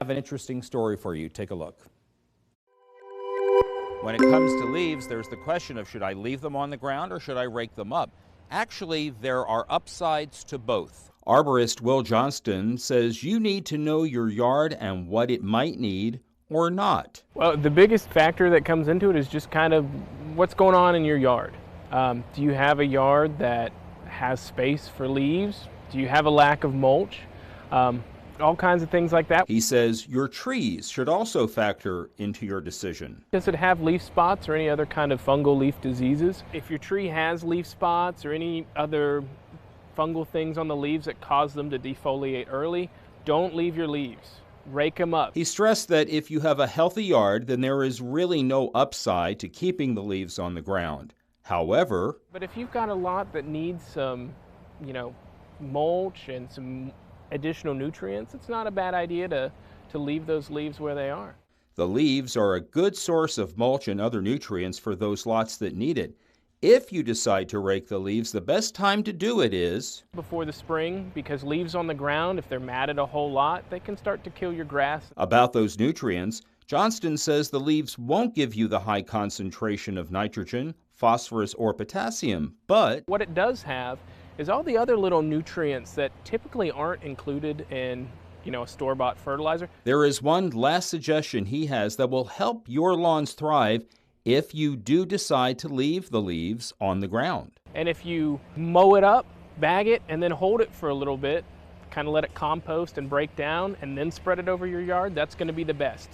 have an interesting story for you. Take a look. When it comes to leaves, there's the question of should I leave them on the ground or should I rake them up? Actually, there are upsides to both. Arborist Will Johnston says you need to know your yard and what it might need or not. Well, the biggest factor that comes into it is just kind of what's going on in your yard. Do you have a yard that has space for leaves? Do you have a lack of mulch? All kinds of things like that. He says your trees should also factor into your decision. Does it have leaf spots or any other kind of fungal leaf diseases? If your tree has leaf spots or any other fungal things on the leaves that cause them to defoliate early, don't leave your leaves. Rake them up. He stressed that if you have a healthy yard, then there is really no upside to keeping the leaves on the ground. However, but if you've got a lot that needs some, mulch and some additional nutrients, it's not a bad idea to leave those leaves where they are. The leaves are a good source of mulch and other nutrients for those lots that need it. If you decide to rake the leaves, the best time to do it is before the spring, because leaves on the ground, if they're matted a whole lot, they can start to kill your grass. About those nutrients, Johnston says the leaves won't give you the high concentration of nitrogen, phosphorus, or potassium, but what it does have is all the other little nutrients that typically aren't included in, a store-bought fertilizer. There is one last suggestion he has that will help your lawns thrive if you do decide to leave the leaves on the ground. And if you mow it up, bag it, and then hold it for a little bit, kind of let it compost and break down, and then spread it over your yard, that's going to be the best.